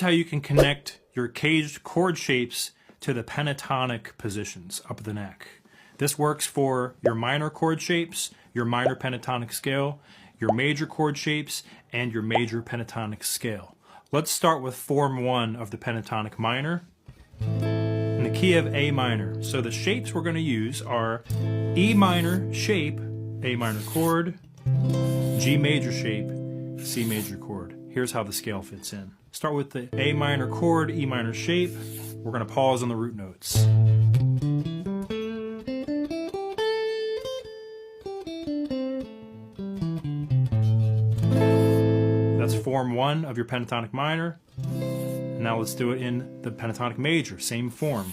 How you can connect your caged chord shapes to the pentatonic positions up the neck. This works for your minor chord shapes, your minor pentatonic scale, your major chord shapes, and your major pentatonic scale. Let's start with form 1 of the pentatonic minor in the key of A minor. So the shapes we're going to use are E minor shape, A minor chord, G major shape, C major chord. Here's how the scale fits in. Start with the A minor chord, E minor shape. We're going to pause on the root notes. That's form 1 of your pentatonic minor. Now let's do it in the pentatonic major, same form.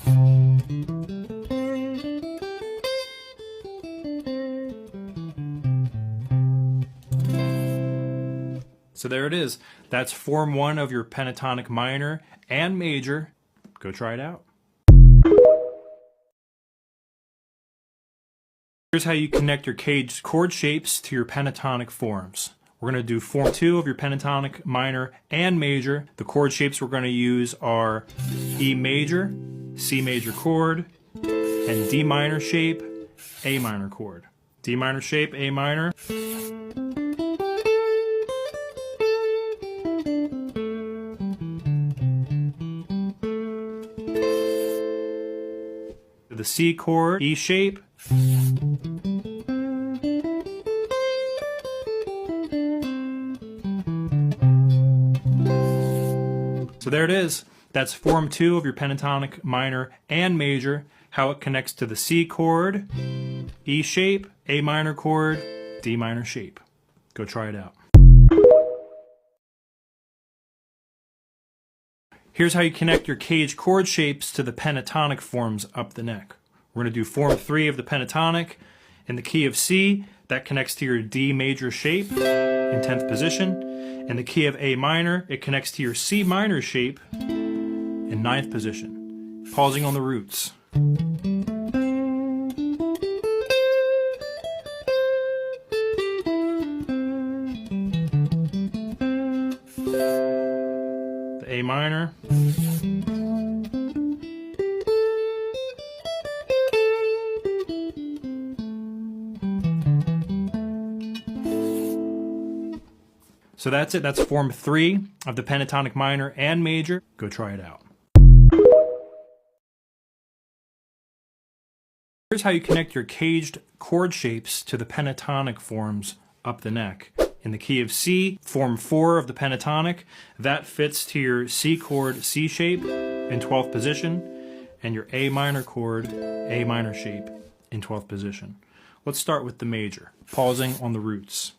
So there it is. That's form 1 of your pentatonic minor and major. Go try it out. Here's how you connect your caged chord shapes to your pentatonic forms. We're going to do form 2 of your pentatonic minor and major. The chord shapes we're going to use are E major, C major chord, and D minor shape, A minor chord. D minor shape, A minor. The C chord, E shape. So there it is. That's form 2 of your pentatonic minor and major, how it connects to the C chord, E shape, A minor chord, D minor shape. Go try it out. Here's how you connect your caged chord shapes to the pentatonic forms up the neck. We're going to do form 3 of the pentatonic in the key of C. That connects to your D major shape in 10th position. In the key of A minor, it connects to your C minor shape in 9th position. Pausing on the roots. The A minor. So that's it. That's form 3 of the pentatonic minor and major. Go try it out. Here's how you connect your caged chord shapes to the pentatonic forms up the neck. In the key of C, form 4 of the pentatonic, that fits to your C chord, C shape in 12th position, and your A minor chord, A minor shape in 12th position. Let's start with the major, pausing on the roots.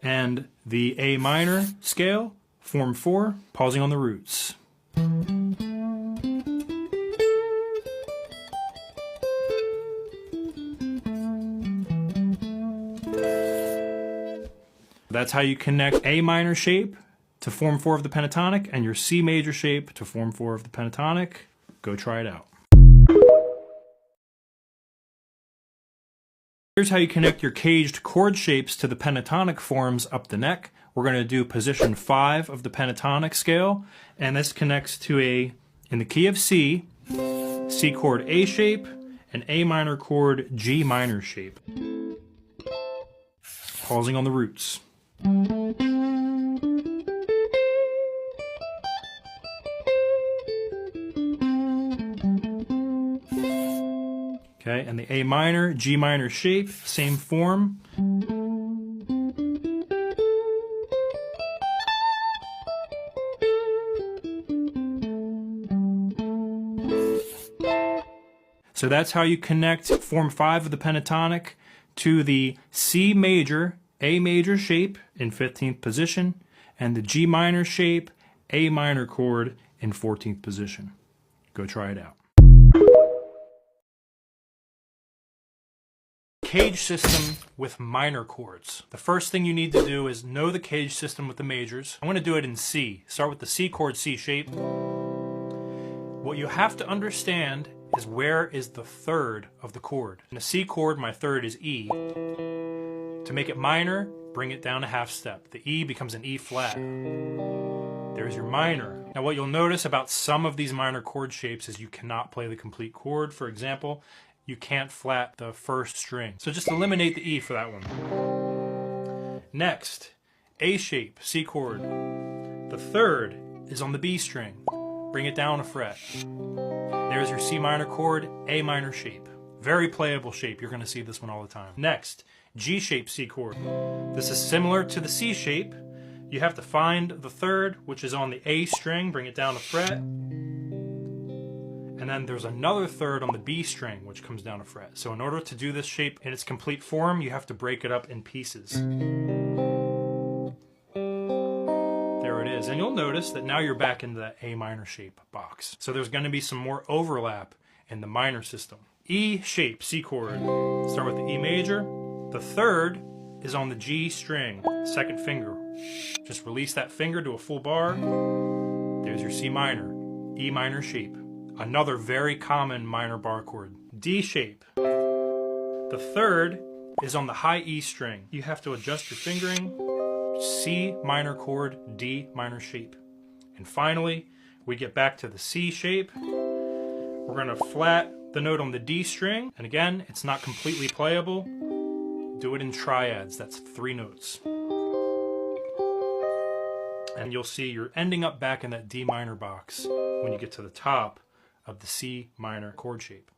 And the A minor scale, form 4, pausing on the roots. That's how you connect A minor shape to form 4 of the pentatonic and your C major shape to form 4 of the pentatonic. Go try it out. Here's how you connect your caged chord shapes to the pentatonic forms up the neck. We're going to do position 5 of the pentatonic scale, and this connects to in the key of C, C chord A shape, and A minor chord G minor shape. Pausing on the roots. Okay, and the A minor, G minor shape, same form. So that's how you connect form 5 of the pentatonic to the C major, A major shape in 15th position, and the G minor shape, A minor chord in 14th position. Go try it out. Cage system with minor chords. The first thing you need to do is know the cage system with the majors. I'm going to do it in C. Start with the C chord, C shape. What you have to understand is where is the third of the chord. In a C chord, my third is E. To make it minor, bring it down a half step. The E becomes an E flat. There's your minor. Now what you'll notice about some of these minor chord shapes is you cannot play the complete chord. For example, you can't flat the first string. So just eliminate the E for that one. Next, A shape, C chord. The third is on the B string. Bring it down a fret. There's your C minor chord, A minor shape. Very playable shape. You're going to see this one all the time. Next, G shape, C chord. This is similar to the C shape. You have to find the third, which is on the A string, bring it down a fret. And then there's another third on the B string, which comes down a fret. So in order to do this shape in its complete form, you have to break it up in pieces. There it is. And you'll notice that now you're back into that A minor shape box. So there's going to be some more overlap in the minor system. E shape, C chord. Start with the E major. The third is on the G string, second finger. Just release that finger to a full bar. There's your C minor, E minor shape. Another very common minor bar chord. D shape. The third is on the high E string. You have to adjust your fingering. C minor chord, D minor shape. And finally, we get back to the C shape. We're going to flat the note on the D string. And again, it's not completely playable. Do it in triads. That's 3 notes. And you'll see you're ending up back in that D minor box when you get to the top of the C minor chord shape.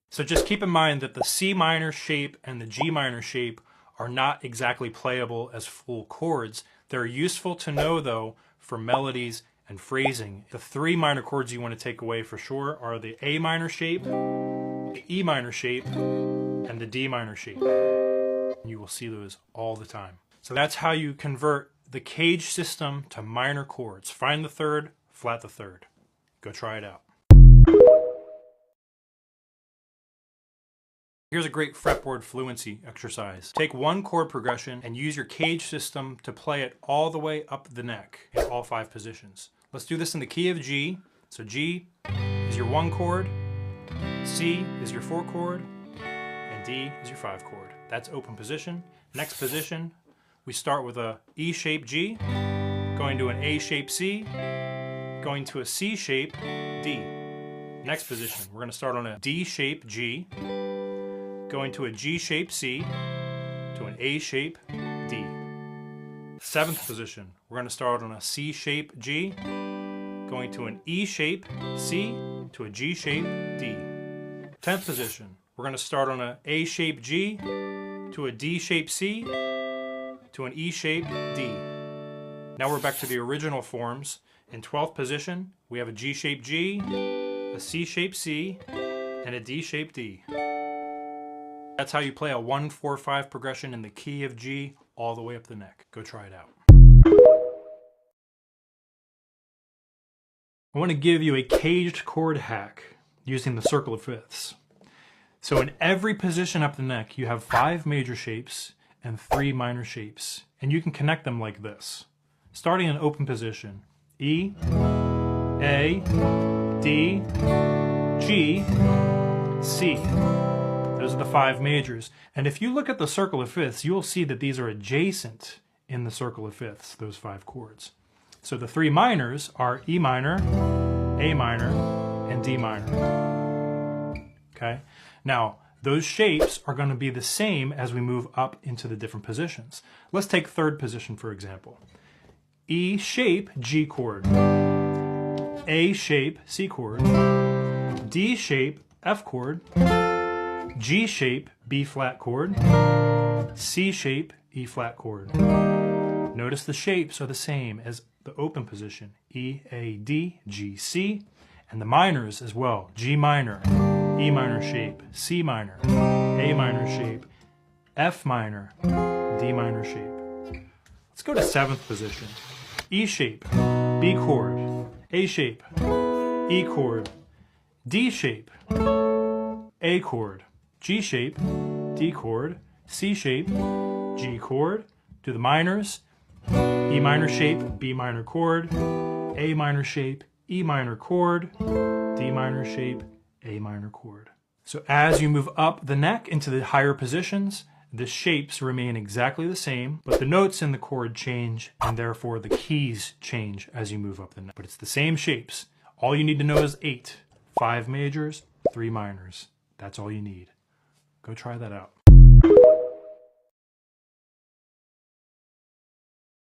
So just keep in mind that the C minor shape and the G minor shape are not exactly playable as full chords. They're useful to know though for melodies and phrasing. The 3 minor chords you want to take away for sure are the A minor shape, the E minor shape, and the D minor shape. You will see those all the time. So that's how you convert the CAGED system to minor chords. Find the third, flat the third. Go try it out. Here's a great fretboard fluency exercise. Take one chord progression and use your CAGED system to play it all the way up the neck in all 5 positions. Let's do this in the key of G. So G is your 1 chord, C is your 4 chord, and D is your 5 chord. That's open position. Next position, we start with a E shape G, going to an A shape C, going to a C shape D. Next position, we're going to start on a D shape G, going to a G shape C, to an A shape D. 7th position, we're going to start on a C shape G, going to an E shape C, to a G shape D. 10th position, we're going to start on a A shape G, to a D shape C, to an E shape D. Now we're back to the original forms. In 12th position, we have a G shape G, a C shape C, and a D shape D. That's how you play a 1-4-5 progression in the key of G all the way up the neck. Go try it out. I want to give you a CAGED chord hack using the circle of fifths. So in every position up the neck, you have 5 major shapes and 3 minor shapes, and you can connect them like this. Starting in open position, E, A, D, G, C. Those are the 5 majors. And if you look at the circle of fifths, you'll see that these are adjacent in the circle of fifths, those 5 chords. So the 3 minors are E minor, A minor, and D minor. Okay? Now, those shapes are going to be the same as we move up into the different positions. Let's take 3rd position, for example. E shape, G chord. A shape, C chord. D shape, F chord. G shape, B flat chord. C shape, E flat chord. Notice the shapes are the same as the open position. E, A, D, G, C. And the minors as well. G minor, E minor shape, C minor, A minor shape, F minor, D minor shape. Let's go to 7th position. E shape, B chord, A shape, E chord, D shape, A chord, G shape, D chord, C shape, G chord. Do the minors. E minor shape, B minor chord, A minor shape, E minor chord, D minor shape, A minor chord. So as you move up the neck into the higher positions, the shapes remain exactly the same, but the notes in the chord change, and therefore the keys change as you move up the neck. But it's the same shapes. All you need to know is 8. 5 majors, 3 minors. That's all you need. Go try that out.